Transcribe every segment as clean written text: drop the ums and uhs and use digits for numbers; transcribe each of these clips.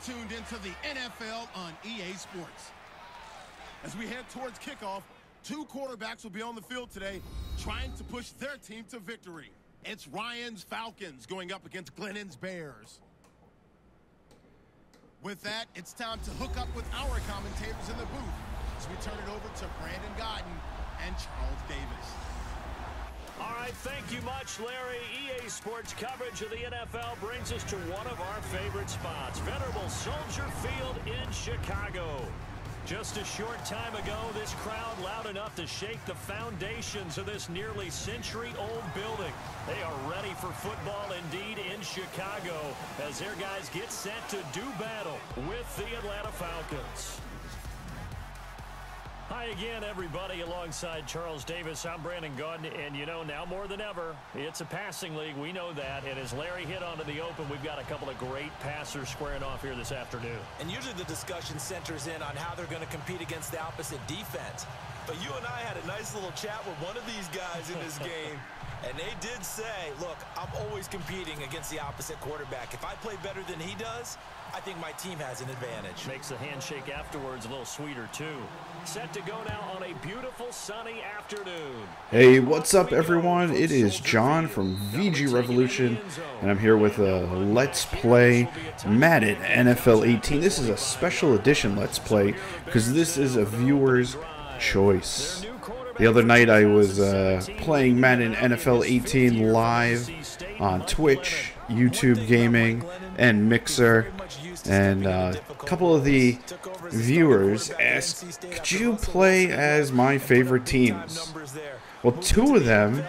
tuned into the NFL on EA Sports. As we head towards kickoff, two quarterbacks will be on the field today trying to push their team to victory. It's Ryan's Falcons going up against Glennon's Bears. With that, it's time to hook up with our commentators in the booth as we turn it over to Brandon Godden and Charles Davis. All right, thank you much, Larry. EA Sports coverage of the NFL brings us to one of our favorite spots, venerable Soldier Field in Chicago. Just a short time ago, this crowd loud enough to shake the foundations of this nearly century-old building. They are ready for football indeed in Chicago as their guys get set to do battle with the Atlanta Falcons. Hi again, everybody. Alongside Charles Davis, I'm Brandon Godden, and you know, now more than ever, it's a passing league. We know that. And as Larry hit onto the open, we've got a couple of great passers squaring off here this afternoon. And usually the discussion centers in on how they're going to compete against the opposite defense. But you and I had a nice little chat with one of these guys in this game, and they did say, look, I'm always competing against the opposite quarterback. If I play better than he does, I think my team has an advantage. Makes the handshake afterwards a little sweeter, too. Set to go now on a beautiful sunny afternoon. Hey, what's up, everyone? It is John from VG Revolution, and I'm here with a Let's Play Madden NFL 18. This is a special edition Let's Play because this is a viewer's choice. The other night I was playing Madden NFL 18 live on Twitch, YouTube Gaming, and Mixer, and a couple of the viewers asked, could you play as my favorite teams? Well, two of them,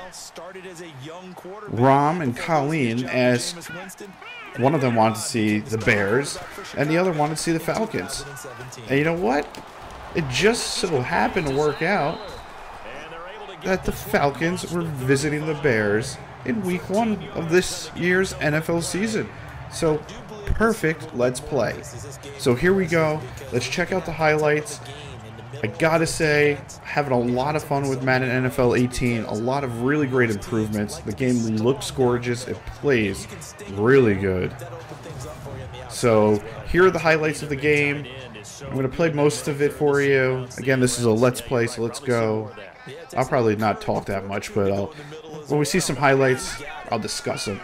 Rom and Colleen, asked, one of them wanted to see the Bears, and the other wanted to see the Falcons. And you know what? It just so happened to work out that the Falcons were visiting the Bears in week 1 of this year's NFL season. So, perfect Let's Play. So here we go. Let's check out the highlights. I gotta say, having a lot of fun with Madden NFL 18. A lot of really great improvements. The game looks gorgeous. It plays really good. So here are the highlights of the game. I'm going to play most of it for you. Again, this is a Let's Play, so let's go. I'll probably not talk that much, but when we see some highlights, I'll discuss them.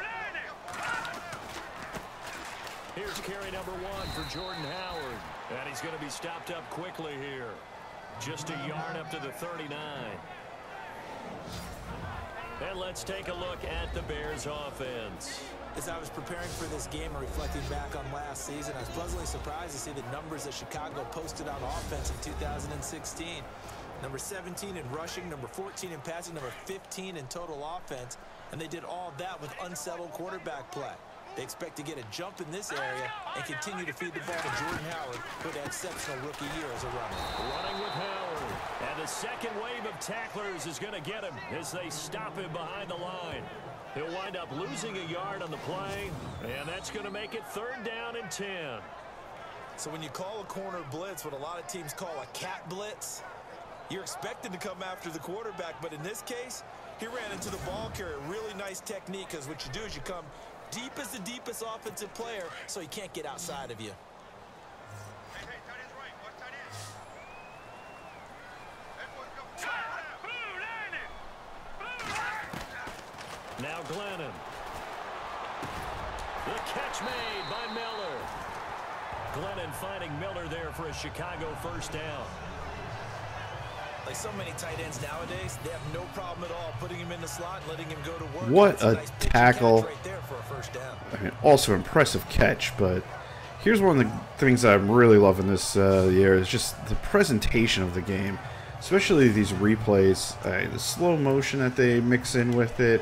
Here's carry number 1 for Jordan Howard, and he's going to be stopped up quickly here. Just a yard up to the 39. And let's take a look at the Bears offense. As I was preparing for this game and reflecting back on last season, I was pleasantly surprised to see the numbers that Chicago posted on offense in 2016. Number 17 in rushing, number 14 in passing, number 15 in total offense, and they did all that with unsettled quarterback play. They expect to get a jump in this area and continue to feed the ball to Jordan Howard, who had an exceptional rookie year as a runner. Running with Howard, and the second wave of tacklers is going to get him as they stop him behind the line. He'll wind up losing a yard on the play, and that's going to make it 3rd down and 10. So when you call a corner blitz, what a lot of teams call a cat blitz, you're expected to come after the quarterback, but in this case, he ran into the ball carrier. Really nice technique, because what you do is you come deep as the deepest offensive player, so he can't get outside of you. Now Glennon. The catch made by Miller. Glennon finding Miller there for a Chicago 1st down. Like so many tight ends nowadays, they have no problem at all putting him in the slot and letting him go to work. What a tackle. Right there for a 1st down. I mean, also impressive catch, but here's one of the things I'm really loving this year is just the presentation of the game, especially these replays, the slow motion that they mix in with it.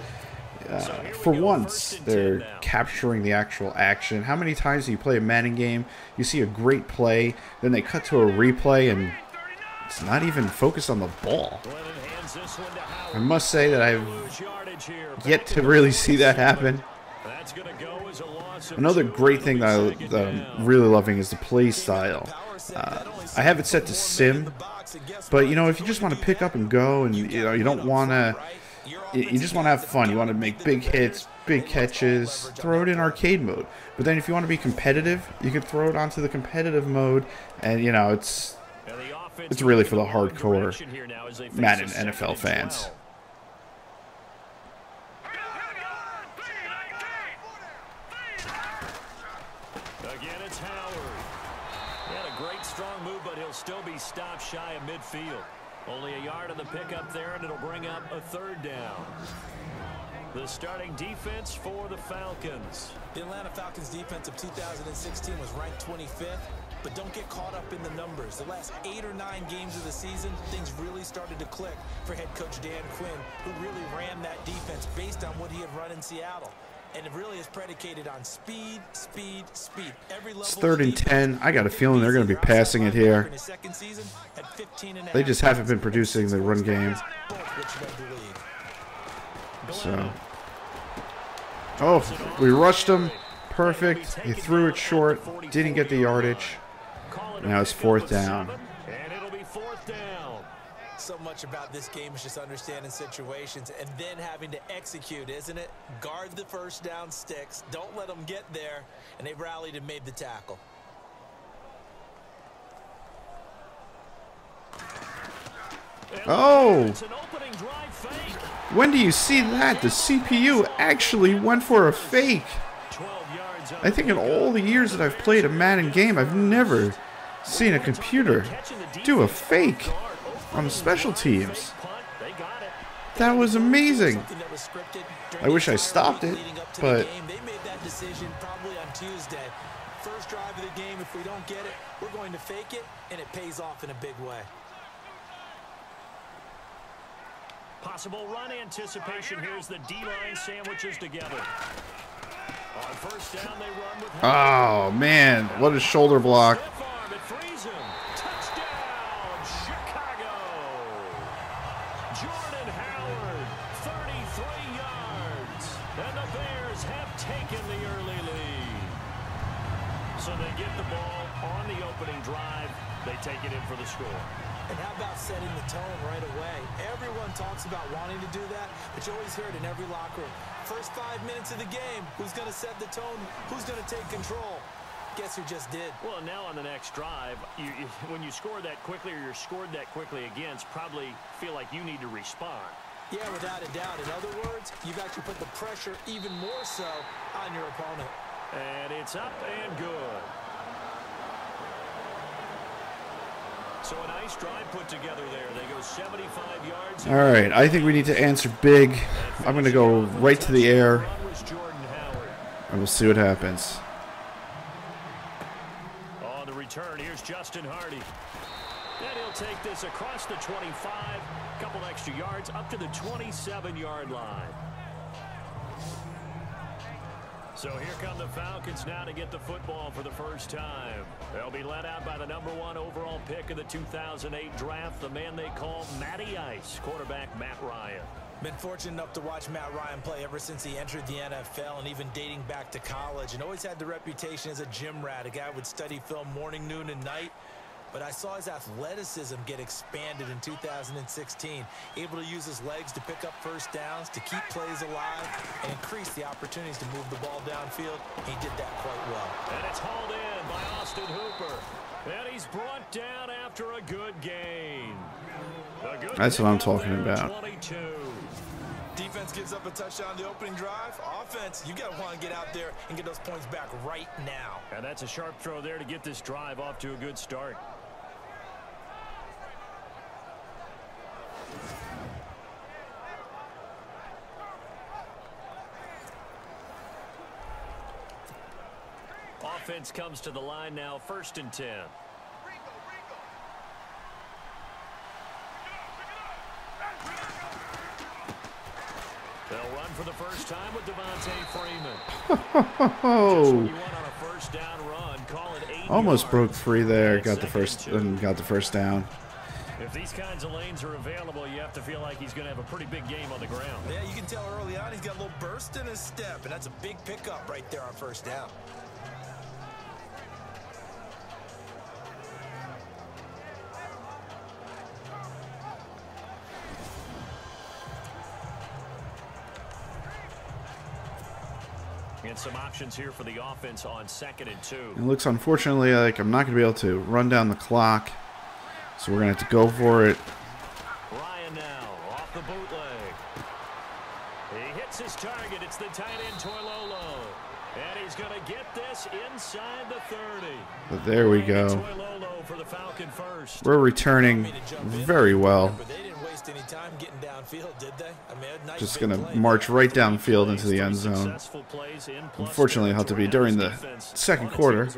For once, they're capturing the actual action. How many times do you play a Madden game, you see a great play, then they cut to a replay and it's not even focused on the ball? I must say that I've yet to really see that happen. Another great thing that I'm really loving is the play style. I have it set to sim, but you know, if you just want to pick up and go and you don't want to You just want to have fun. You want to make big hits, big catches, throw it in arcade mode. But then if you want to be competitive, you can throw it onto the competitive mode, and you know it's really for the hardcore Madden NFL fans. Again, it's Howard. He had a great strong move, but he'll still be stopped shy of midfield. Only a yard of the pickup there, and it'll bring up a 3rd down. The starting defense for the Falcons. The Atlanta Falcons defense of 2016 was ranked 25th, but don't get caught up in the numbers. The last 8 or 9 games of the season, things really started to click for head coach Dan Quinn, who really ran that defense based on what he had run in Seattle. And it really is predicated on speed, speed, speed. Every level. It's 3rd and 10. I got a feeling they're going to be passing it here. They just haven't been producing the run game. So, oh, we rushed him. Perfect. He threw it short. Didn't get the yardage. Now it's 4th down. And it'll be 4th down. So much about this game is just understanding situations and then having to execute, isn't it? Guard the first down sticks. Don't let them get there. And they rallied and made the tackle. Oh! When do you see that? The CPU actually went for a fake. I think in all the years that I've played a Madden game, I've never seen a computer do a fake on the special teams. That was amazing. I wish I stopped it, but they made that decision probably on Tuesday. First drive of the game, if we don't get it, we're going to fake it, and it pays off in a big way. Possible run anticipation. Here's the D-line sandwiches together. On first down, they run with oh man, what a shoulder block. Touchdown, Chicago. Jordan Howard, 33 yards. And the Bears have taken the early lead. So they get the ball on the opening drive. They take it in for the score. And how about setting the tone right away? Everyone talks about wanting to do that, but you always hear it in every locker room. First 5 minutes of the game, who's going to set the tone? Who's going to take control? Guess who just did? Well, now on the next drive, when you score that quickly or you're scored that quickly against, probably feel like you need to respond. Yeah, without a doubt. In other words, you've actually put the pressure even more so on your opponent. And it's up and good. So a nice drive put together there. They go 75 yards. All right, I think we need to answer big. I'm going to go right to the air, and we'll see what happens. On the return, here's Justin Hardy. And he'll take this across the 25, a couple extra yards, up to the 27-yard line. So here come the Falcons now to get the football for the first time. They'll be led out by the #1 overall pick of the 2008 draft, the man they call Matty Ice, quarterback Matt Ryan. Been fortunate enough to watch Matt Ryan play ever since he entered the NFL and even dating back to college, and always had the reputation as a gym rat, a guy who would study film morning, noon, and night. But I saw his athleticism get expanded in 2016, able to use his legs to pick up first downs, to keep plays alive, and increase the opportunities to move the ball downfield. He did that quite well. And it's hauled in by Austin Hooper. And he's brought down after a good gain. That's what I'm talking about. 22. Defense gives up a touchdown the opening drive. Offense, you got to want to get out there and get those points back right now. And that's a sharp throw there to get this drive off to a good start. Offense comes to the line now, 1st and 10. They'll run for the first time with Devontae Freeman. Oh, First down run, call it 8 almost yards. broke free there. Got the first down. If these kinds of lanes are available, you have to feel like he's going to have a pretty big game on the ground. Yeah, you can tell early on he's got a little burst in his step, and that's a big pickup right there on first down. And some options here for the offense on 2nd and 2. It looks unfortunately like I'm not going to be able to run down the clock. So we're going to have to go for it. Ryan now off the bootleg. He hits his target. It's the tight end Toilolo. And he's going to get this inside the 30. But there we go. Toilolo for the Falcon first. We're returning very well. They didn't waste any time getting downfield, did they? I mean, nice Just going to march right downfield into the end zone. Unfortunately, it'll have to be during the second quarter.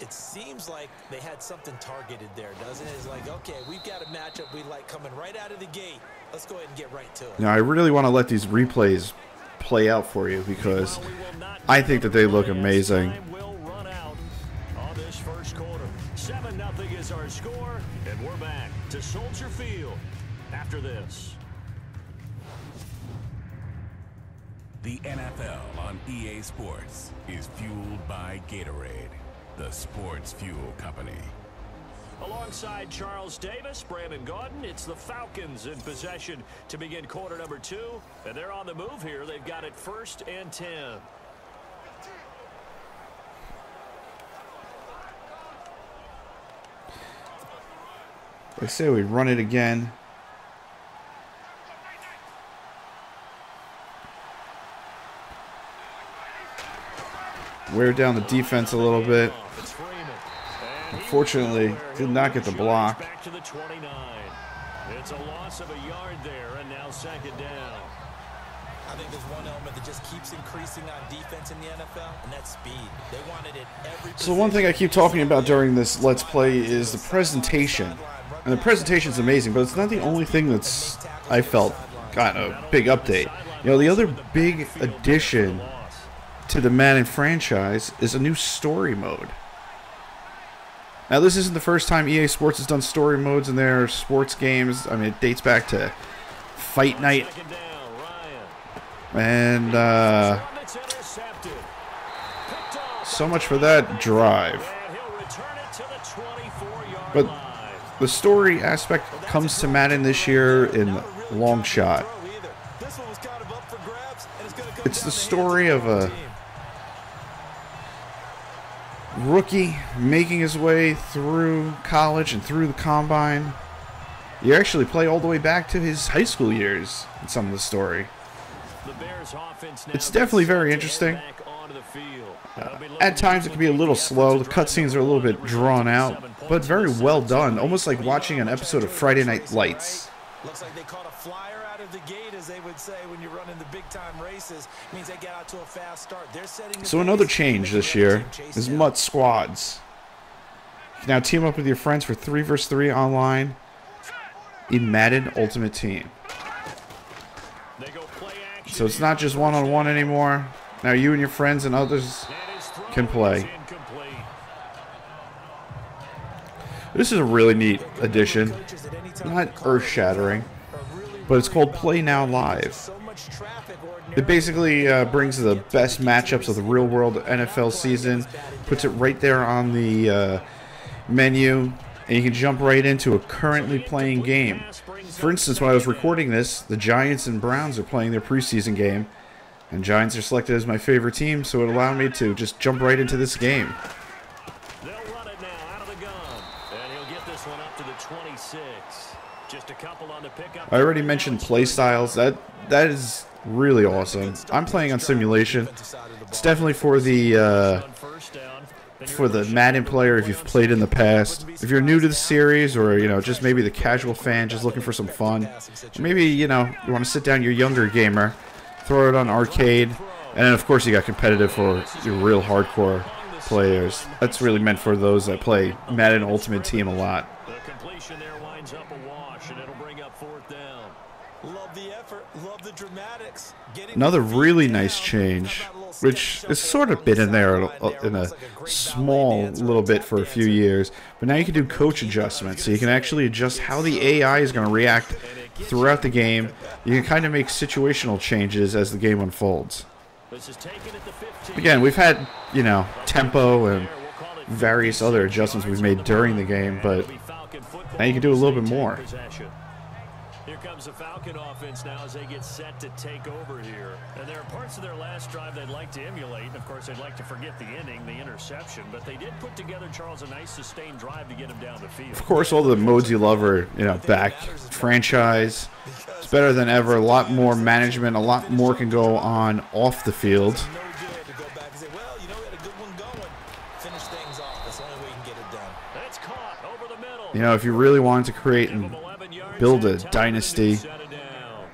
It seems like they had something targeted there, doesn't it? It's like, okay, we've got a matchup we like coming right out of the gate. Let's go ahead and get right to it. Now, I really want to let these replays play out for you because I think that they look amazing. Will run out on this first quarter. 7-0 is our score, and we're back to Soldier Field after this. The NFL on EA Sports is fueled by Gatorade, the sports fuel company. Alongside Charles Davis, Brandon Gaudin, it's the Falcons in possession to begin quarter number 2. And they're on the move here. They've got it 1st and 10. I say we run it again. Wear down the defense a little bit. Unfortunately, did not get the block. Back to the 29. It's a loss of a yard there, and now 2nd down. I think there's one element that just keeps increasing on defense in the NFL, and that's speed. They wanted it every So one thing I keep talking about during this Let's Play is the presentation. And the presentation is amazing, but it's not the only thing that's, I felt, got a big update. You know, the other big addition to the Madden franchise is a new story mode. Now, this isn't the first time EA Sports has done story modes in their sports games. I mean, it dates back to Fight Night. And, so much for that drive. But the story aspect comes to Madden this year in long shot. It's the story of a rookie making his way through college and through the combine. You actually play all the way back to his high school years in some of the story. It's definitely very interesting. At times it can be a little slow. The cutscenes are a little bit drawn out, but very well done. Almost like watching an episode of Friday Night Lights. Looks like they caught a flyer out of the gate, as they would say when you're running the big-time races. It means they get out to a fast start. They're setting So another change this year is MUT Squads. You can now team up with your friends for 3 vs 3 online in Madden Ultimate Team. So it's not just one-on-one anymore. Now you and your friends and others can play. This is a really neat addition. Not earth-shattering, but it's called Play Now Live. It basically brings the best matchups of the real-world NFL season, puts it right there on the menu, and you can jump right into a currently playing game. For instance, when I was recording this, the Giants and Browns are playing their preseason game, and Giants are selected as my favorite team, so it allowed me to just jump right into this game. They'll run it now out of the gun, and he'll get this one up to the 26. Just a couple on the pickup. I already mentioned play styles. That is really awesome. I'm playing on simulation. It's definitely for the Madden player if you've played in the past. If you're new to the series, or just maybe the casual fan just looking for some fun, maybe you want to sit down your younger gamer, throw it on arcade, and then of course you got competitive for your real hardcore players. That's really meant for those that play Madden Ultimate Team a lot. The completion there winds up a wash, and it'll bring up 4th down. Love the effort, love the dramatics. Another really nice change, which has sort of been in there in a small little bit for a few years, but now you can do coach adjustments, so you can actually adjust how the AI is going to react throughout the game. You can kind of make situational changes as the game unfolds. Again, we've had, tempo and various other adjustments we've made during the game, but now you can do a little bit more. Here comes the Falcon offense now as they get set to take over here. And there are parts of their last drive they'd like to emulate. And, of course, they'd like to forget the ending, the interception. But they did put together, Charles, a nice sustained drive to get him down the field. Of course, all the modes you love are, back. Franchise. It's better than ever. A lot more management. A lot more can go on off the field. If you really wanted to create and build a dynasty,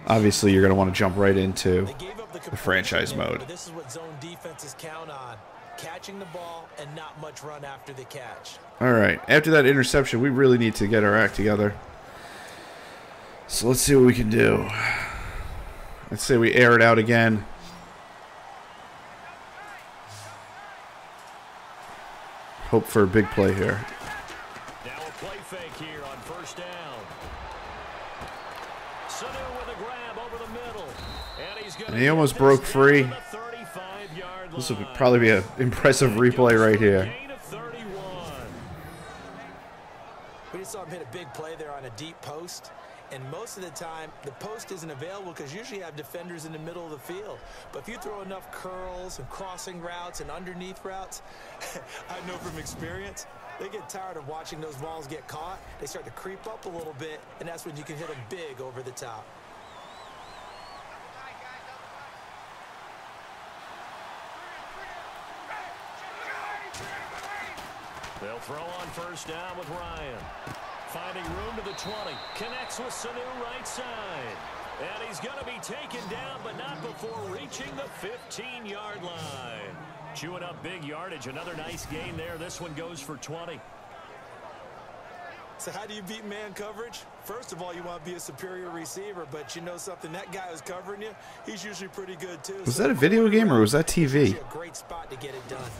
obviously you're going to want to jump right into the franchise mode. This is what zone defenses count on. Catching the ball and not much run after the catch. All right. After that interception, we really need to get our act together. So let's see what we can do. Let's say we air it out again. Hope for a big play here. Now a play fake here on first down. Sanu with a grab over the middle. And he almost broke free. This will probably be an impressive replay right here. We just saw him hit a big play there on a deep post. And most of the time, the post isn't available because usually you have defenders in the middle of the field. But if you throw enough curls and crossing routes and underneath routes, I know from experience, they get tired of watching those balls get caught. They start to creep up a little bit, and that's when you can hit them big over the top. They'll throw on first down with Ryan. Finding room to the 20. Connects with Sanu right side. And he's going to be taken down, but not before reaching the 15-yard line. Chewing up big yardage. Another nice gain there. This one goes for 20. So how do you beat man coverage? First of all, you want to be a superior receiver, but you know something, that guy who's covering you, he's usually pretty good too. Was that a video game or was that TV? A great spot to get it done.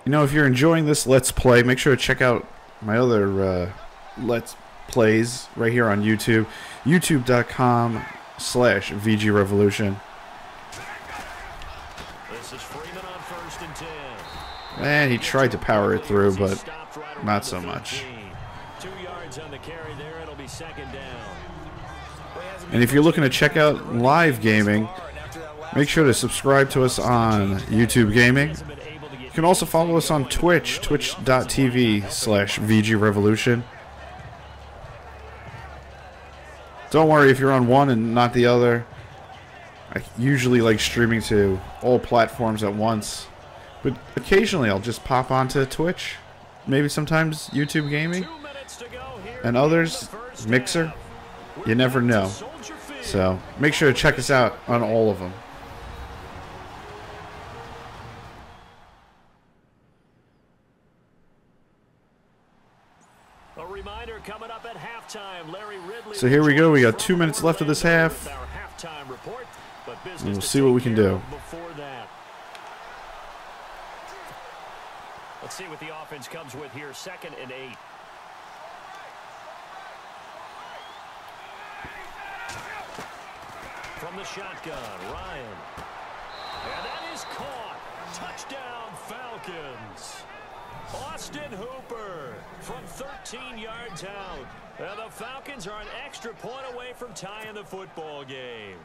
If you're enjoying this Let's Play, make sure to check out my other Let's Plays right here on YouTube. YouTube.com/VGRevolution. This is Freeman on first and 10. And he tried to power it through, but not so much. 2 yards on the carry there. It'll be second down. And if you're looking to check out live gaming, make sure to subscribe to us on YouTube Gaming. You can also follow us on Twitch, twitch.tv/VGRevolution. Don't worry if you're on one and not the other. I usually like streaming to all platforms at once. But occasionally I'll just pop onto Twitch. Maybe sometimes YouTube Gaming. And others, Mixer. You never know. So make sure to check us out on all of them. A reminder coming up at halftime. Larry Ridley. So here we go. We got 2 minutes left of this half. And we'll see what we can do. Let's see what the offense comes with here. 2nd and 8. From the shotgun, Ryan. And that is caught. Touchdown, Falcons. Austin Hooper from 13 yards out. And the Falcons are an extra point away from tying the football game.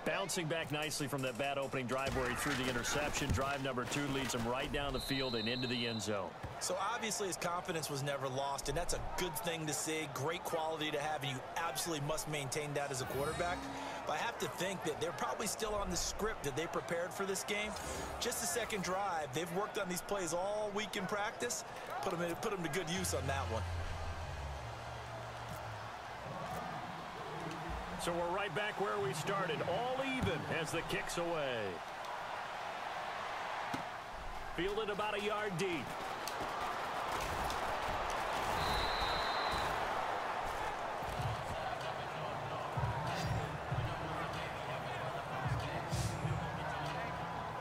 Bouncing back nicely from that bad opening drive where he threw the interception. Drive number 2 leads him right down the field and into the end zone. So obviously his confidence was never lost, and that's a good thing to see. Great quality to have, and you absolutely must maintain that as a quarterback. But I have to think that they're probably still on the script that they prepared for this game. Just the second drive. They've worked on these plays all week in practice. Put them to good use on that one. So we're right back where we started, all even as the kick's away. Fielded about a yard deep.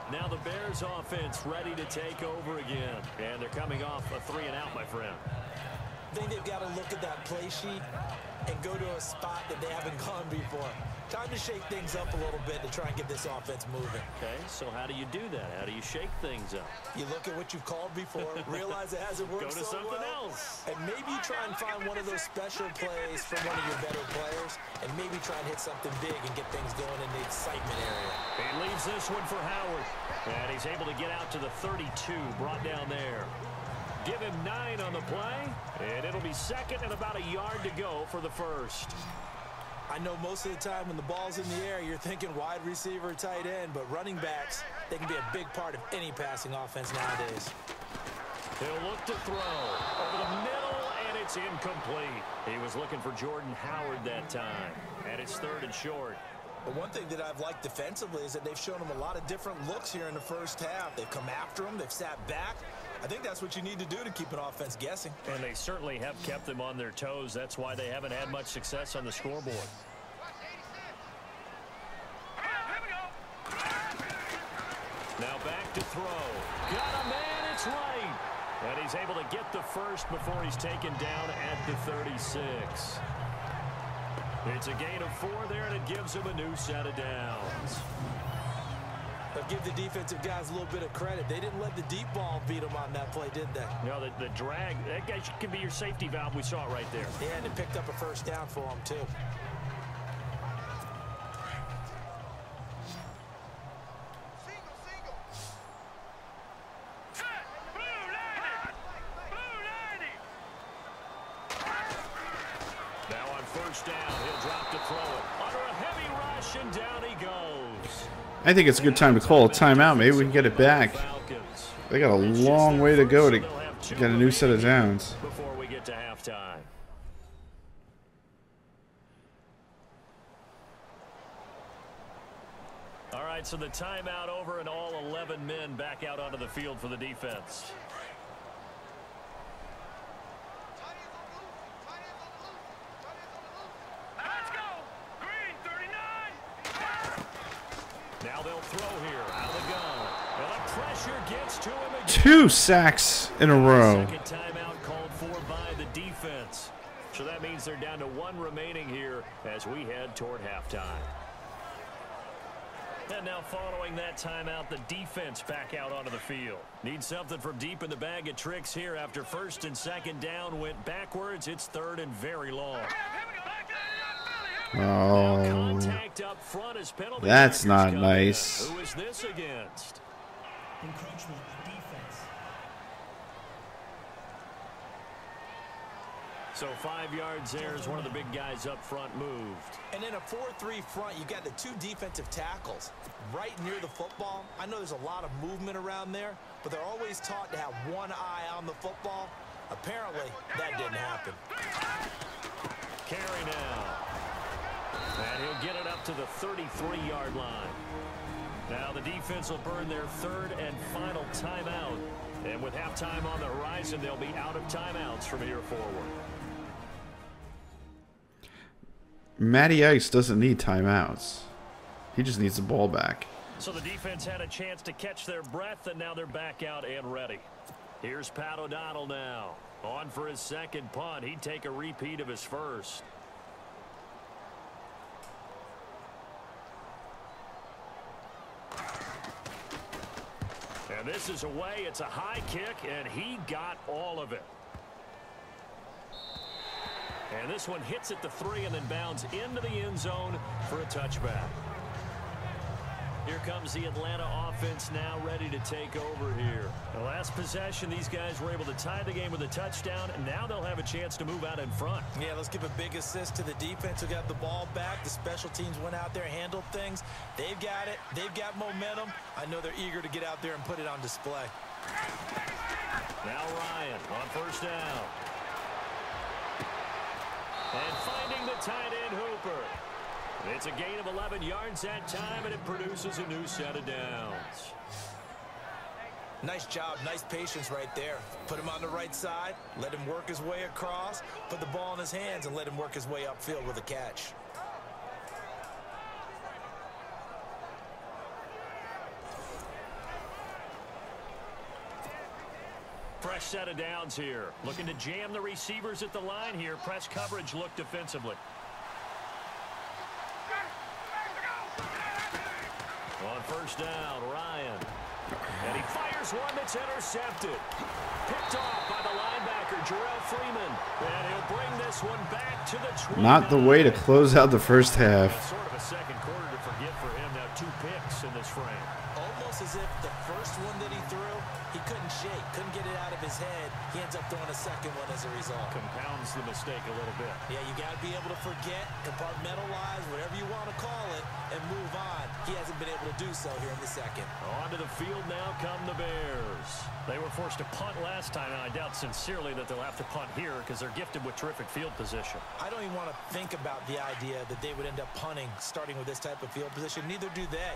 Now the Bears offense ready to take over again. And they're coming off a 3-and-out, my friend. I think they've got to look at that play sheet and go to a spot that they haven't gone before. Time to shake things up a little bit to try and get this offense moving. Okay, so how do you do that? How do you shake things up? You look at what you've called before, realize it hasn't worked Go to something else. and maybe you try and find one of those special plays from one of your better players, and maybe try and hit something big and get things going in the excitement area. He leaves this one for Howard, and he's able to get out to the 32, brought down there. Give him 9 on the play, and it'll be second and about a yard to go for the first. I know most of the time when the ball's in the air, you're thinking wide receiver, tight end, but running backs, they can be a big part of any passing offense nowadays. He'll look to throw over the middle, and it's incomplete. He was looking for Jordan Howard that time, and it's 3rd and short. But one thing that I've liked defensively is that they've shown him a lot of different looks here in the first half. They've come after him. They've sat back. I think that's what you need to do to keep an offense guessing. And they certainly have kept them on their toes. That's why they haven't had much success on the scoreboard. Now back to throw. Got a man, it's right. And he's able to get the first before he's taken down at the 36. It's a gain of 4 there, and it gives him a new set of downs. But give the defensive guys a little bit of credit. They didn't let the deep ball beat them on that play, did they? No, the drag, that guy could be your safety valve. We saw it right there. Yeah, and they picked up a first down for him, too. Now on first down, he'll drop to throw it. Under a heavy rush, and down he goes. I think it's a good time to call a timeout. Maybe we can get it back. They got a long way to go to get a new set of downs. Before we get to halftime. All right, so the timeout over, and all 11 men back out onto the field for the defense. Now they'll throw here out of the gun. And the pressure gets to him again. 2 sacks in a row. Second timeout called for by the defense. So that means they're down to 1 remaining here as we head toward halftime. And now following that timeout, the defense back out onto the field. Need something from deep in the bag of tricks here after first and second down went backwards. It's 3rd and very long. Oh, that's not nice. Who is this against? Encroachment defense. So 5 yards there as one of the big guys up front moved. And in a 4-3 front, you got the 2 defensive tackles right near the football. I know there's a lot of movement around there, but they're always taught to have one eye on the football. Apparently, that didn't happen. Carry now. And he'll get it up to the 33-yard line. Now the defense will burn their 3rd and final timeout. And with halftime on the horizon, they'll be out of timeouts from here forward. Matty Ice doesn't need timeouts. He just needs the ball back. So the defense had a chance to catch their breath, and now they're back out and ready. Here's Pat O'Donnell now. On for his second punt. He'd take a repeat of his first. And this is away. It's a high kick, and he got all of it. And this one hits at the 3 and then bounds into the end zone for a touchback. Here comes the Atlanta offense now ready to take over here. The last possession, these guys were able to tie the game with a touchdown, and now they'll have a chance to move out in front. Yeah, let's give a big assist to the defense who got the ball back. The special teams went out there, handled things. They've got it. They've got momentum. I know they're eager to get out there and put it on display. Now Ryan on first down. And finding the tight end Hooper. It's a gain of 11 yards that time, and it produces a new set of downs. Nice job, nice patience right there. Put him on the right side, let him work his way across, put the ball in his hands, and let him work his way upfield with a catch. Fresh set of downs here. Looking to jam the receivers at the line here. Press coverage look defensively. first down. Ryan. And he fires one that's intercepted. Picked off by the linebacker, Jarrell Freeman. And he'll bring this one back to the 29. Not the way to close out the first half. Sort of a second quarter to forget for him. Now 2 picks in this frame. Almost as if the first one that he threw, he couldn't shake, couldn't get it out of his head. He ends up throwing a second one as a result. Compounds the mistake a little bit. Yeah, you got to be able to forget, compartmentalize, whatever you want to call it, and move on. He hasn't been able to do so here in the second. Onto the field now come the Bears. They were forced to punt last time, and I doubt sincerely that they'll have to punt here because they're gifted with terrific field position. I don't even want to think about the idea that they would end up punting starting with this type of field position. Neither do they.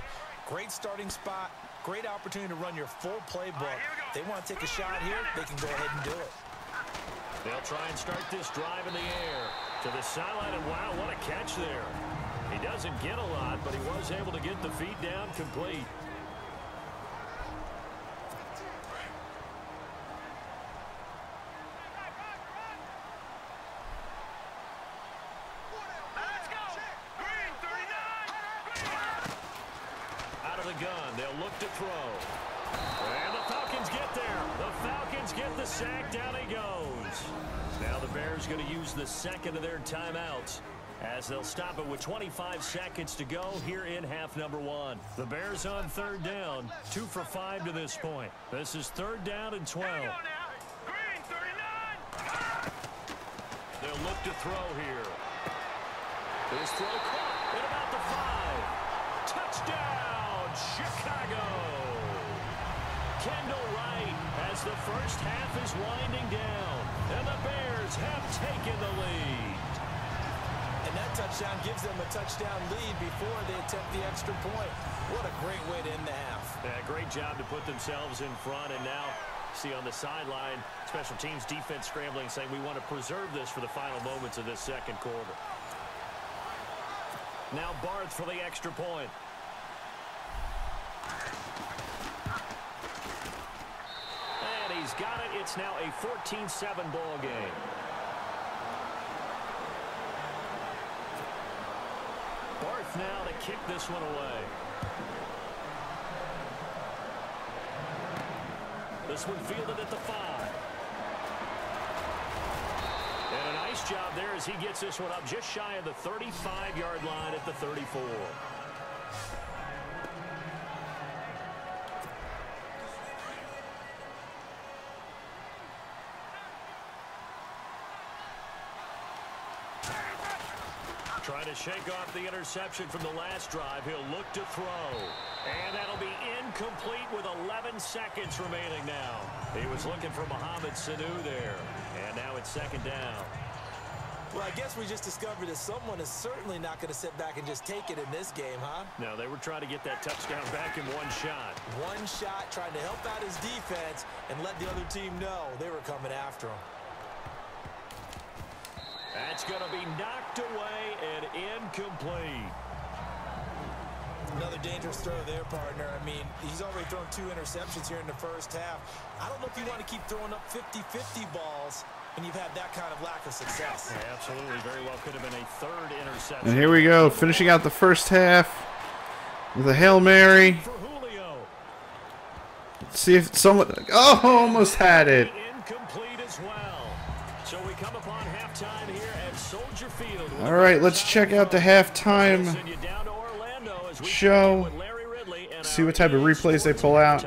Great starting spot, great opportunity to run your full playbook. They want to take a shot here, they can go ahead and do it. They'll try and start this drive in the air to the sideline, and wow, what a catch there. He doesn't get a lot, but he was able to get the feet down complete. Out of the gun, they'll look to throw. And the Falcons get there. The Falcons get the sack. Down he goes. Now the Bears going to use the second of their timeouts as they'll stop it with 25 seconds to go here in half number 1. The Bears on third down, 2 for 5 to this point. This is third down and 12. They'll look to throw here. This throw caught at about the 5. Touchdown, Chicago. Kendall Wright as the first half is winding down, and the Bears have taken the lead. And that touchdown gives them a touchdown lead before they attempt the extra point. What a great way to end the half. Yeah, great job to put themselves in front, and now see on the sideline, special teams defense scrambling, saying we want to preserve this for the final moments of this second quarter. Now Barth for the extra point. And he's got it. It's now a 14-7 ball game. Barth now to kick this one away. This one fielded at the 5. And a nice job there as he gets this one up just shy of the 35-yard line at the 34. Trying to shake off the interception from the last drive. He'll look to throw. And that'll be incomplete with 11 seconds remaining now. He was looking for Mohamed Sanu there. And now it's second down. Well, I guess we just discovered that someone is certainly not going to sit back and just take it in this game, huh? No, they were trying to get that touchdown back in one shot. One shot, trying to help out his defense and let the other team know they were coming after him. That's going to be knocked away and incomplete. Another dangerous throw there, partner. I mean, he's already thrown 2 interceptions here in the first half. I don't know if you want to keep throwing up 50-50 balls when you've had that kind of lack of success. Yeah, absolutely. Very well could have been a 3rd interception. And here we go, finishing out the first half with a Hail Mary. For Julio. Let's see if someone... Oh, almost had it. Incomplete as well. So we come upon halftime here at Soldier Field. All right, let's check out the halftime show. See what type of replays they pull out.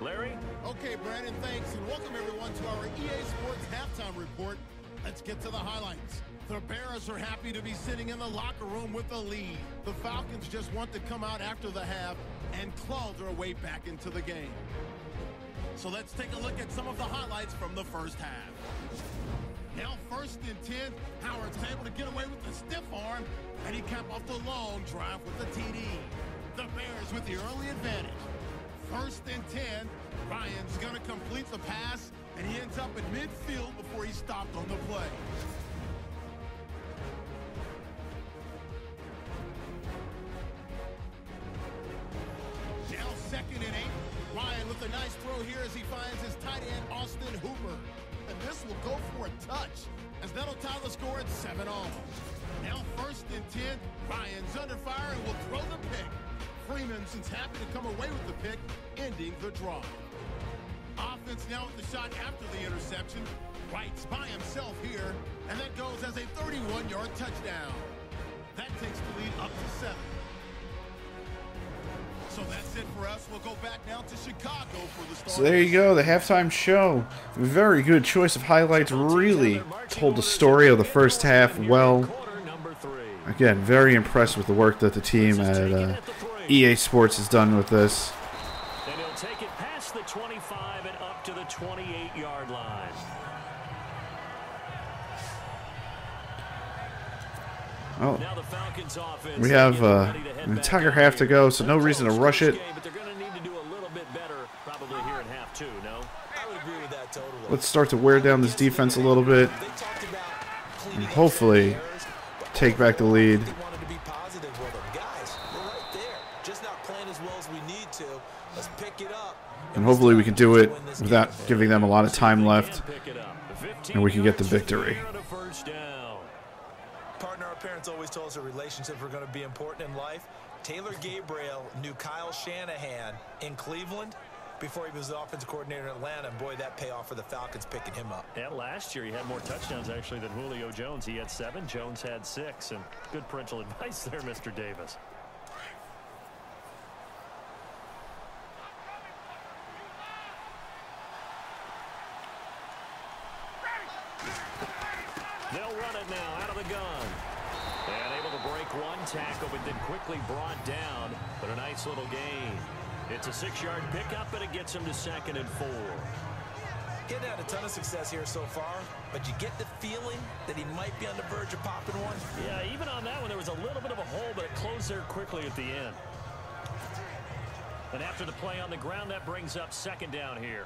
Larry? Okay, Brandon, thanks, and welcome everyone to our EA Sports Halftime Report. Let's get to the highlights. The Bears are happy to be sitting in the locker room with a lead. The Falcons just want to come out after the half and claw their way back into the game. So let's take a look at some of the highlights from the first half. Now 1st and 10, Howard's able to get away with the stiff arm, and he capped off the long drive with the TD. The Bears with the early advantage. 1st and 10, Ryan's going to complete the pass, and he ends up in midfield before he stopped on the play. Now 2nd and 8, Ryan with a nice throw here as he finds his tight end, Austin Hooper. And this will go for a touch, as that'll tie the score at 7-all. Now 1st and 10, Ryan's under fire and will throw the pick. Freeman seems happy to come away with the pick, ending the drive. Offense now with the shot after the interception. Wright's by himself here, and that goes as a 31-yard touchdown. That takes the lead up to 7. So that's it for us. We'll go back now to Chicago for the start. So there you go, the halftime show. Very good choice of highlights. Really told the story of the first half well. Again, very impressed with the work that the team at EA Sports has done with this. And he'll take it past the 25 and up to the 28-yard line. Oh, Now the Falcons offense, we have an entire half to go, so no reason to rush it. but they're going to need to do a little bit better probably here in half 2, no? I would agree with that totally. Let's start to wear down this defense a little bit, and hopefully take back the lead. They wanted to be positive with them. Guys, we're right there. Just not playing as well as we need to. Let's pick it up. And hopefully we can do it without giving them a lot of time left, and we can get the victory. Partner, our parents always told us that relationships were going to be important in life. Taylor Gabriel knew Kyle Shanahan in Cleveland before he was the offensive coordinator in Atlanta, and boy, that payoff for the Falcons picking him up. And last year he had more touchdowns actually than Julio Jones. He had 7, Jones had 6, and good parental advice there, Mr. Davis. They'll run it now out of the gun. And able to break one tackle, but then quickly brought down. But a nice little gain. It's a 6-yard pickup, but it gets him to 2nd and 4. He hadn't had a ton of success here so far, but you get the feeling that he might be on the verge of popping one. Yeah, even on that one, there was a little bit of a hole, but it closed there quickly at the end. And after the play on the ground, that brings up 2nd down here.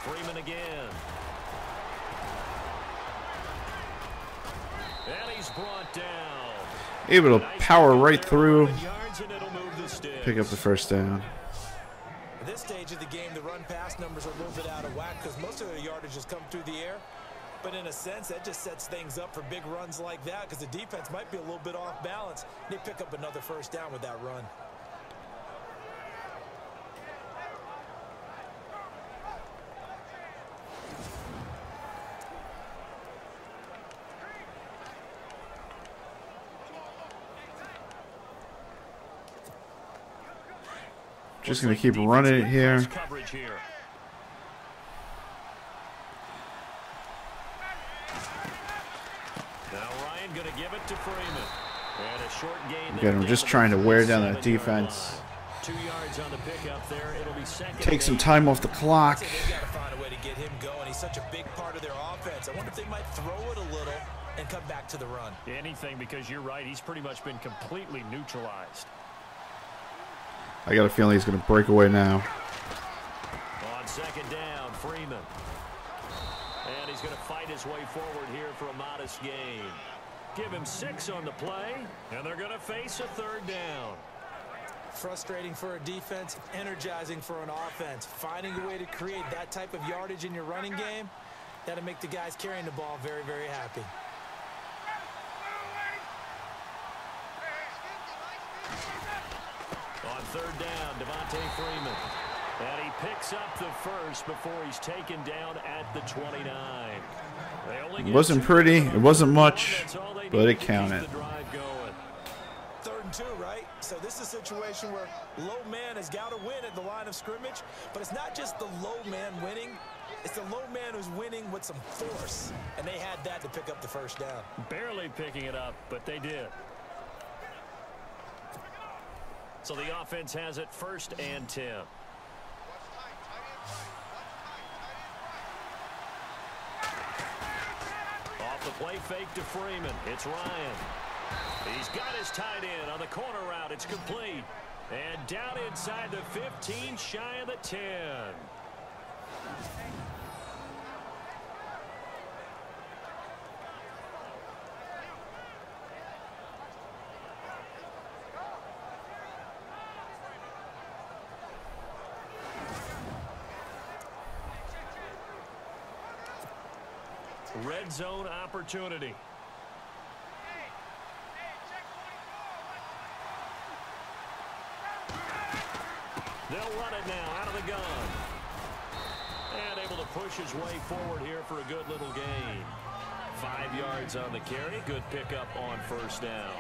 Freeman again. And he's brought down. Able to power right through, pick up the first down. At this stage of the game, the run-pass numbers are a little bit out of whack because most of the yardage has come through the air. But in a sense, that just sets things up for big runs like that because the defense might be a little bit off balance. They pick up another first down with that run. Just going to keep running it here. Now Ryan going to give it to Freeman. And a short gain. Again, we're just trying to wear down that defense. 2 yards on the pickup there. It'll be 2nd. Take some time off the clock. They've got to find a way to get him going. He's such a big part of their offense. I wonder if they might throw it a little and come back to the run. Anything, because you're right. He's pretty much been completely neutralized. I got a feeling he's going to break away now. On 2nd down, Freeman. And he's going to fight his way forward here for a modest gain. Give him 6 on the play, and they're going to face a 3rd down. Frustrating for a defense, energizing for an offense. Finding a way to create that type of yardage in your running game, that'll make the guys carrying the ball very, very happy. On 3rd down, Devontae Freeman. And he picks up the first before he's taken down at the 29. It wasn't pretty, it wasn't much, but it counted. 3rd and 2, right? So this is a situation where low man has got to win at the line of scrimmage, but it's not just the low man winning. It's the low man who's winning with some force, and they had that to pick up the first down. Barely picking it up, but they did. So the offense has it 1st and 10. Off the play fake to Freeman. It's Ryan. He's got his tight end on the corner route. It's complete. And down inside the 15, shy of the 10. Red zone opportunity. They'll run it now out of the gun. And able to push his way forward here for a good little gain. 5 yards on the carry. Good pickup on first down.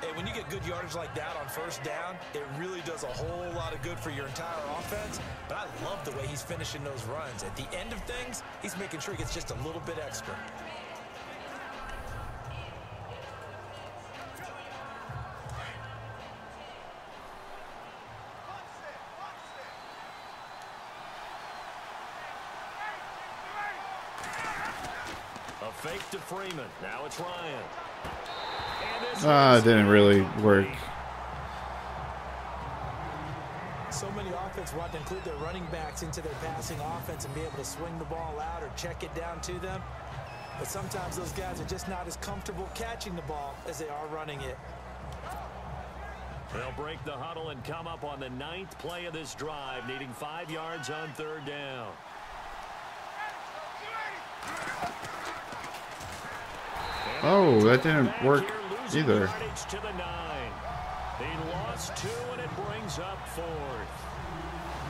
Hey, when you get good yardage like that on first down, it really does a whole lot of good for your entire offense. But I love the way he's finishing those runs. At the end of things, he's making sure he gets just a little bit extra. A fake to Freeman. Now it's Ryan. It didn't really work. So many offenses want to include their running backs into their passing offense and be able to swing the ball out or check it down to them. But sometimes those guys are just not as comfortable catching the ball as they are running it. They'll break the huddle and come up on the 9th play of this drive, needing 5 yards on third down. Oh, that didn't work either. To the 9. He lost 2, and it brings up 4th.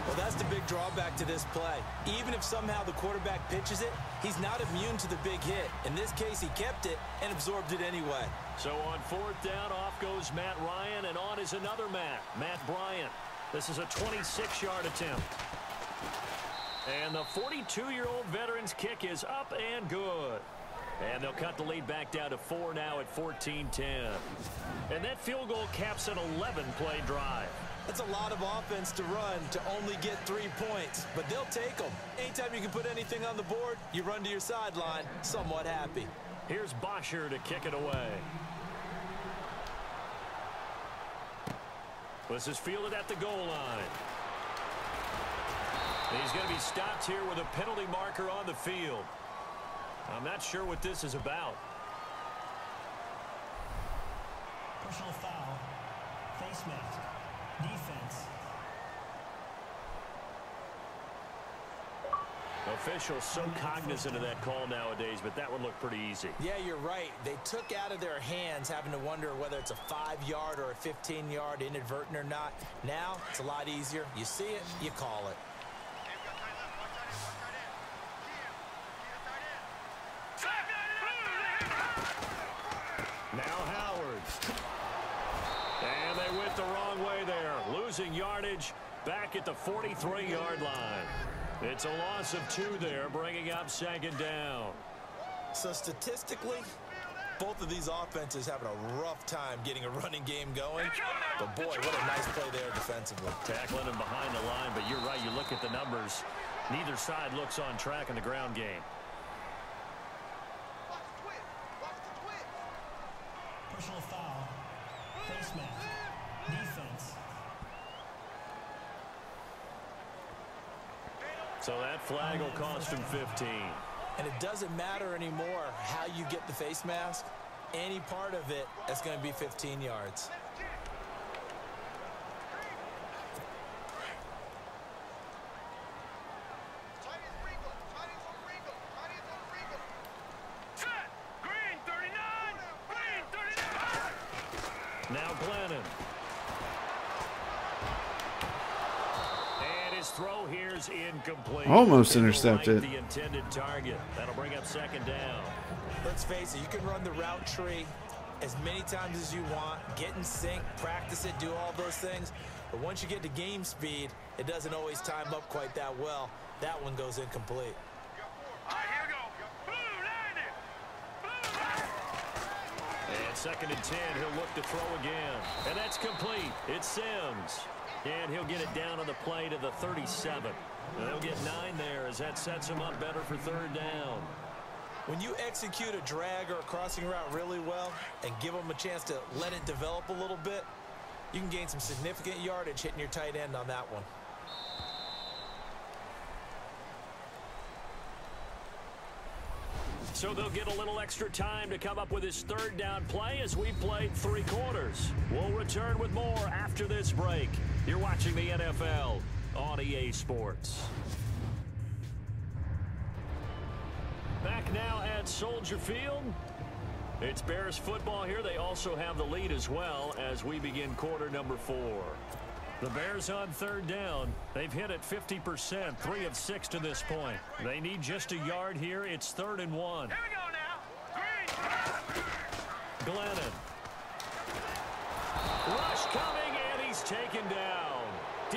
Well, that's the big drawback to this play. Even if somehow the quarterback pitches it, he's not immune to the big hit. In this case, he kept it and absorbed it anyway. So on 4th down, off goes Matt Ryan, and on is another Matt Bryant. This is a 26-yard attempt. And the 42-year-old veteran's kick is up and good. And they'll cut the lead back down to 4 now at 14-10. And that field goal caps an 11-play drive. That's a lot of offense to run to only get 3 points, but they'll take them. Anytime you can put anything on the board, you run to your sideline somewhat happy. Here's Bosher to kick it away. This is fielded at the goal line. And he's going to be stopped here with a penalty marker on the field. I'm not sure what this is about. Personal foul. Face mask. Defense. Officials so cognizant of that call nowadays, but that one looked pretty easy. Yeah, you're right. They took out of their hands having to wonder whether it's a 5-yard or a 15-yard inadvertent or not. Now, it's a lot easier. You see it, you call it. Now Howard. And they went the wrong way there. Losing yardage back at the 43-yard line. It's a loss of 2 there, bringing up 2nd down. So statistically, both of these offenses having a rough time getting a running game going. But boy, what a nice play there defensively. Tackling him behind the line, but you're right. You look at the numbers. Neither side looks on track in the ground game. Personal foul. Face mask. Defense. So that flag will cost him 15. And it doesn't matter anymore how you get the face mask. Any part of it is going to be 15 yards. Now Glennon. And his throw here's incomplete. Almost intercepted. The intended target. That'll bring up 2nd down. Let's face it, you can run the route tree as many times as you want, get in sync, practice it, do all those things. But once you get to game speed, it doesn't always time up quite that well. That one goes incomplete. And 2nd and 10, he'll look to throw again. And that's complete. It's Sims. And he'll get it down on the play to the 37. And they'll get 9 there as that sets him up better for 3rd down. When you execute a drag or a crossing route really well and give them a chance to let it develop a little bit, you can gain some significant yardage hitting your tight end on that one. So they'll get a little extra time to come up with his 3rd down play as we played 3 quarters. We'll return with more after this break. You're watching the NFL on EA Sports. Back back now at Soldier Field. It's Bears football here. They also have the lead as well as we begin quarter number 4. The Bears on third down. They've hit it 50%, 3 of 6 to this point. They need just a yard here. It's 3rd and 1. Here we go now. Glennon. Rush coming, and he's taken down.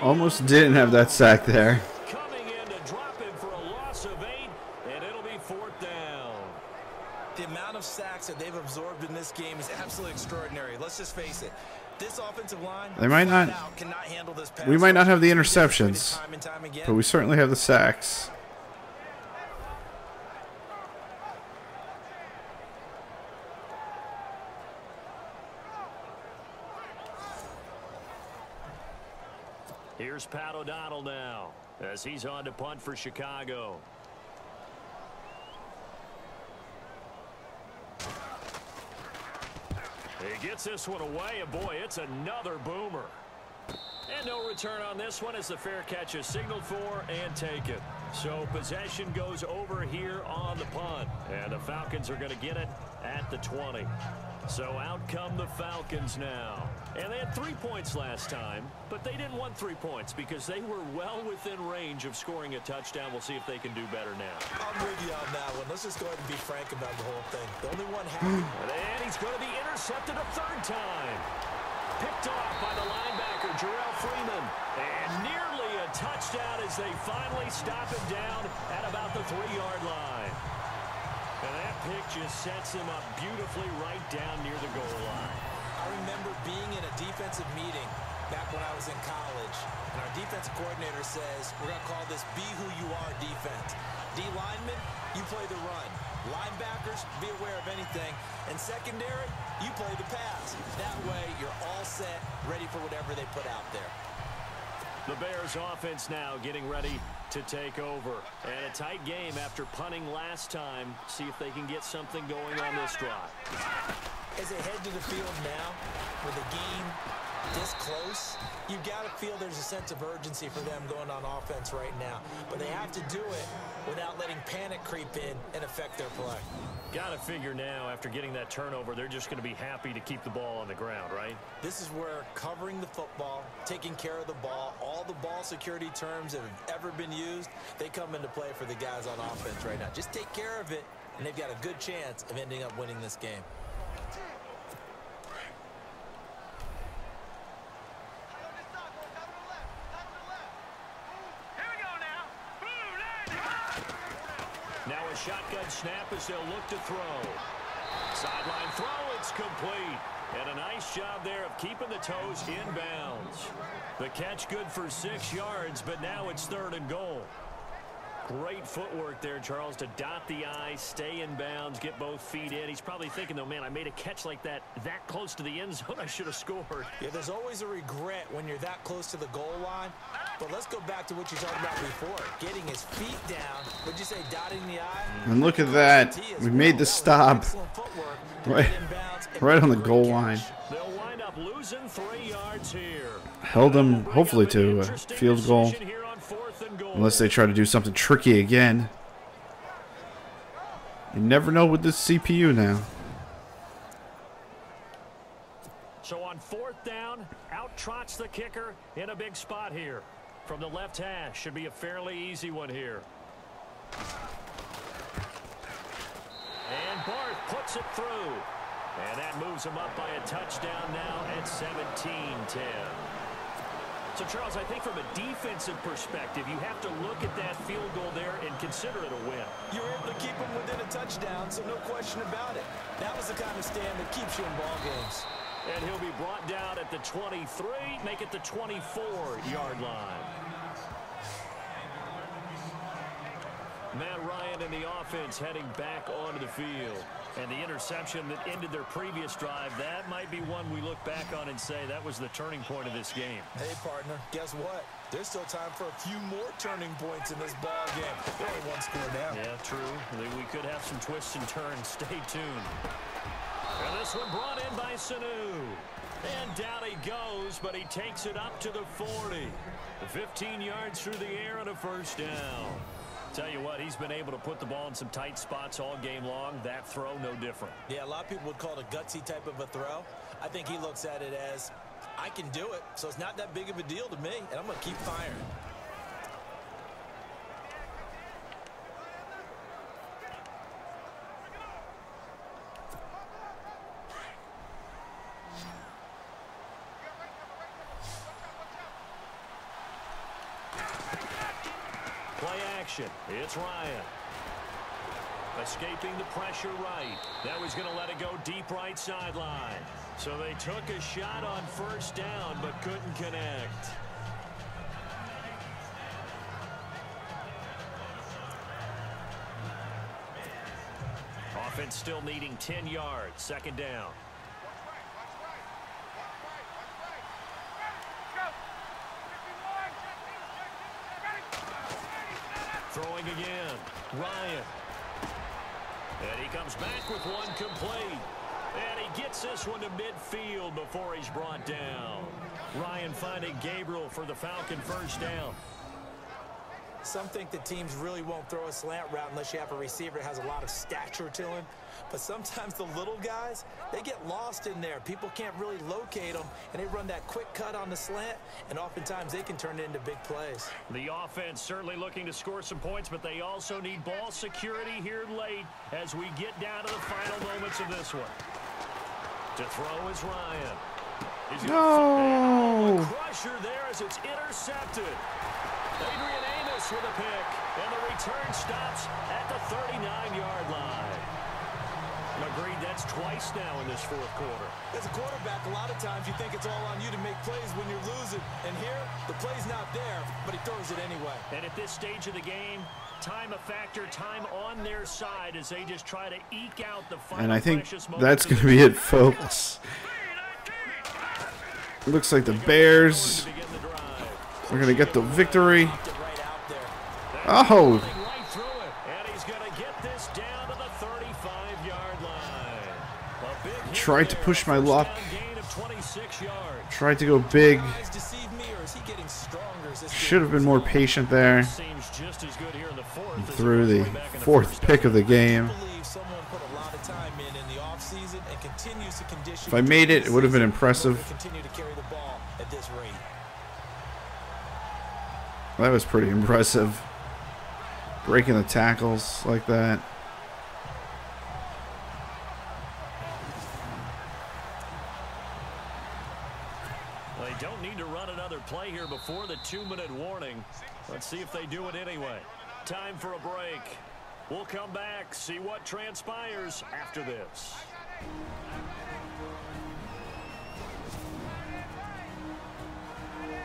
Almost didn't have that sack there. Coming in to drop him for a loss of 8, and it'll be 4th down. The amount of sacks that they've absorbed in this game is absolutely extraordinary. Let's just face it. This offensive line, They might not. cannot handle this pass. We might not have the interceptions, Time and time again. but we certainly have the sacks. Here's Pat O'Donnell now as he's on to punt for Chicago. He gets this one away, and boy, it's another boomer. And no return on this one as the fair catch is signaled for and taken. So possession goes over here on the punt, and the Falcons are going to get it at the 20. So out come the Falcons now. And they had 3 points last time, but they didn't want 3 points because they were well within range of scoring a touchdown. We'll see if they can do better now. I'm with you on that one. Let's just go ahead and be frank about the whole thing. The only one happy. And he's going to be intercepted a 3rd time. Picked off by the linebacker, Jarrell Freeman. And nearly a touchdown as they finally stop him down at about the 3-yard line. And that pick just sets him up beautifully right down near the goal line. I remember being in a defensive meeting back when I was in college, and our defensive coordinator says, we're going to call this be who you are defense. D linemen, you play the run. Linebackers, be aware of anything. And secondary, you play the pass. That way, you're all set, ready for whatever they put out there. The Bears offense now getting ready to take over. And a tight game after punting last time. See if they can get something going on this drive. As they head to the field now, with the game this close, you've got to feel there's a sense of urgency for them going on offense right now. But they have to do it without letting panic creep in and affect their play. Got to figure now, after getting that turnover, they're just going to be happy to keep the ball on the ground, right? This is where covering the football, taking care of the ball, all the ball security terms that have ever been used, they come into play for the guys on offense right now. Just take care of it, and they've got a good chance of ending up winning this game. Now a shotgun snap as they'll look to throw. Sideline throw, it's complete. And a nice job there of keeping the toes in bounds. The catch good for 6 yards, but now it's 3rd and goal. Great footwork there, Charles, to dot the I, stay in bounds, get both feet in. He's probably thinking, though, man, I made a catch like that close to the end zone. I should have scored. Yeah, there's always a regret when you're that close to the goal line. But let's go back to what you talked about before. Getting his feet down. Would you say dotting the I? And look at that. We made the stop right on the goal line. They'll wind up losing 3 yards here. Held them, hopefully, to a field goal. Unless they try to do something tricky again. You never know with this CPU now. So on 4th down, out trots the kicker in a big spot here. From the left hash, should be a fairly easy one here. And Barth puts it through. And that moves him up by a touchdown now at 17-10. So, Charles, I think from a defensive perspective, you have to look at that field goal there and consider it a win. You're able to keep them within a touchdown, so no question about it. That was the kind of stand that keeps you in ball games. And he'll be brought down at the 23, make it the 24-yard line. Matt Ryan and the offense heading back onto the field. And the interception that ended their previous drive, that might be one we look back on and say that was the turning point of this game. Hey, partner, guess what? There's still time for a few more turning points in this ball game. They're only 1 score down. Yeah, true. We could have some twists and turns. Stay tuned. And this one brought in by Sanu. And down he goes, but he takes it up to the 40. 15 yards through the air and a 1st down. Tell you what, he's been able to put the ball in some tight spots all game long. That throw, no different. Yeah, a lot of people would call it a gutsy type of a throw. I think he looks at it as, I can do it, so it's not that big of a deal to me, and I'm going to keep firing. Play action. It's Ryan. Escaping the pressure right. Now he's going to let it go deep right sideline. So they took a shot on first down, but couldn't connect. Offense still needing 10 yards. Second down. Throwing again. Ryan. And he comes back with one complete. And he gets this one to midfield before he's brought down. Ryan finding Gabriel for the Falcon first down. Some think that teams really won't throw a slant route unless you have a receiver that has a lot of stature to him. But sometimes the little guys, they get lost in there. People can't really locate them, and they run that quick cut on the slant, and oftentimes they can turn it into big plays. The offense certainly looking to score some points, but they also need ball security here late as we get down to the final moments of this one. To throw is Ryan. No! Crusher there as it's intercepted. Adrian Amos with a pick, and the return stops at the 39-yard line. Agreed, that's twice now in this fourth quarter. As a quarterback, a lot of times you think it's all on you to make plays when you're losing. And here, the play's not there, but he throws it anyway. And at this stage of the game, time a factor, time on their side as they just try to eke out the final. And I think that's going to be it, folks. It looks like the Bears are going to get the victory. Oh! Tried to push my luck. Tried to go big. Should have been more patient there. And threw the fourth pick of the game. If I made it, it would have been impressive. That was pretty impressive. Breaking the tackles like that. They don't need to run another play here before the 2-minute warning. Let's see if they do it anyway. Time for a break. We'll come back, see what transpires after this.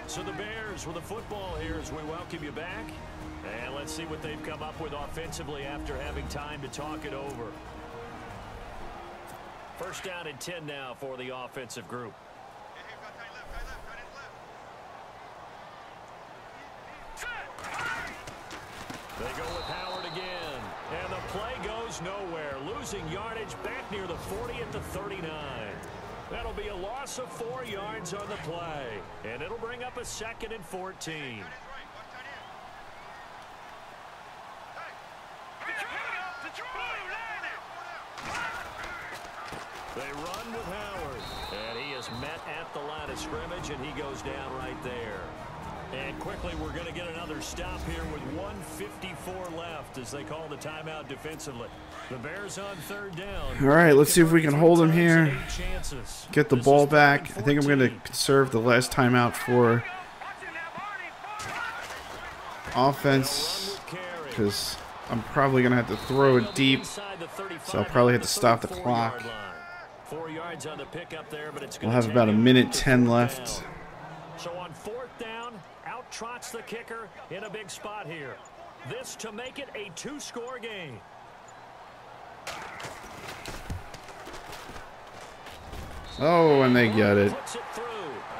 So the Bears with the football here as we welcome you back. And let's see what they've come up with offensively after having time to talk it over. First down and 10 now for the offensive group. They go with Howard again. And the play goes nowhere. Losing yardage back near the 40 at the 39. That'll be a loss of 4 yards on the play. And it'll bring up a 2nd and 14. They run with Howard. And he is met at the line of scrimmage, and he goes down right there. And quickly, we're going to get another stop here with 1:54 left as they call the timeout defensively. The Bears on third down. All right, let's see if we can hold them here. Get the ball back. I think I'm going to conserve the last timeout for offense because I'm probably going to have to throw it deep. So I'll probably have to stop the clock. 4 yards on the pickup there, but it's we'll have about 1:10 left. So on fourth down, out trots the kicker in a big spot here. This to make it a 2-score game. Oh, and they got it.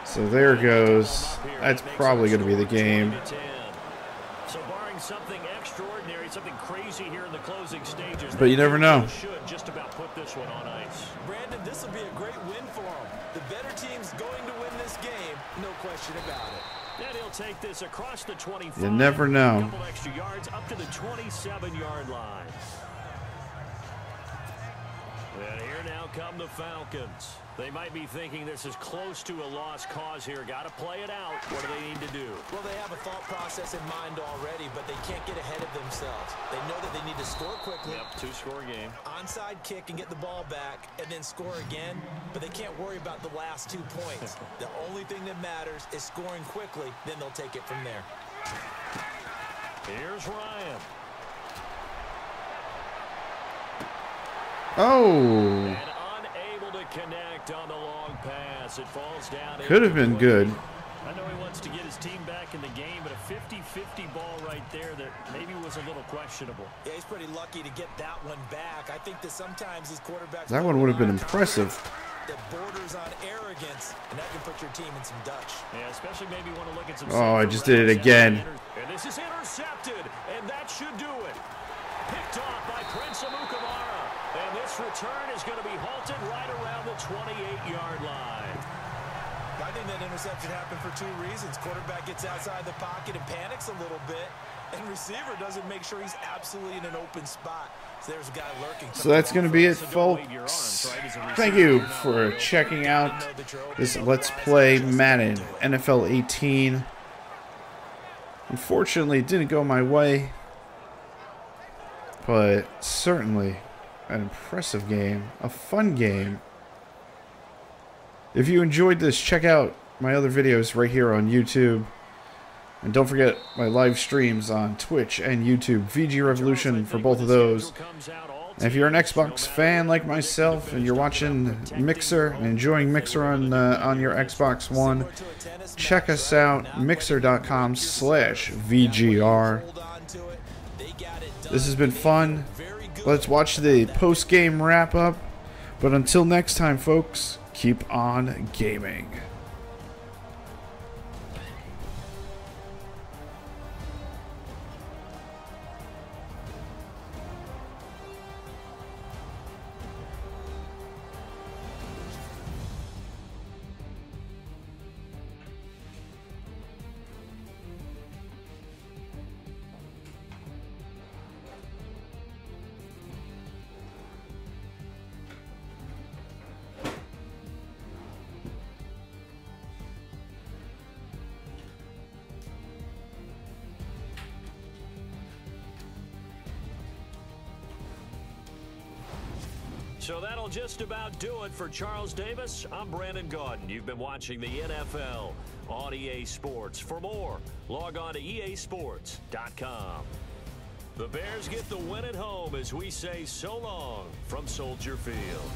So there goes. That's probably going to be the game. So barring something extraordinary, something crazy here in the closing stages, but you never know. Should just about put this one on ice. Brandon, this will be a great win for them. The better team's going to win this game, no question about it. And he'll take this across the 25. You never know. A couple extra yards up to the 27-yard line. And here now come the Falcons. They might be thinking this is close to a lost cause here. Got to play it out. What do they need to do? Well, they have a thought process in mind already, but they can't get ahead of themselves. They know that they need to score quickly. Yep, two-score game. Onside kick and get the ball back and then score again, but they can't worry about the last 2 points. The only thing that matters is scoring quickly, then they'll take it from there. Here's Ryan. Oh. And unable to connect on the long pass. It falls down. Could have been good. I know he wants to get his team back in the game, but a 50-50 ball right there that maybe was a little questionable. Yeah, he's pretty lucky to get that one back. I think that sometimes these quarterbacks... That one would have been impressive. That borders on arrogance, and that can put your team in some Dutch. Yeah, especially maybe want to look at some... Oh, I just did it again. And this is intercepted, and that should do it. Picked off by Prince Amukamara. And this return is going to be halted right around the 28-yard line. I think that interception happened for 2 reasons. Quarterback gets outside the pocket and panics a little bit, and receiver doesn't make sure he's absolutely in an open spot. So there's a guy lurking. So that's going to be it, folks. Thank you for checking out this Let's Play Madden NFL 18. Unfortunately, it didn't go my way, but certainly an impressive game, a fun game. If you enjoyed this, check out my other videos right here on YouTube. And don't forget my live streams on Twitch and YouTube. VG Revolution for both of those. And if you're an Xbox fan like myself and you're watching Mixer and enjoying Mixer on your Xbox One, check us out, mixer.com/VGR. This has been fun. Let's watch the post-game wrap-up. But until next time, folks, keep on gaming. So that'll just about do it for Charles Davis. I'm Brandon Gaudin. You've been watching the NFL on EA Sports. For more, log on to easports.com. The Bears get the win at home as we say so long from Soldier Field.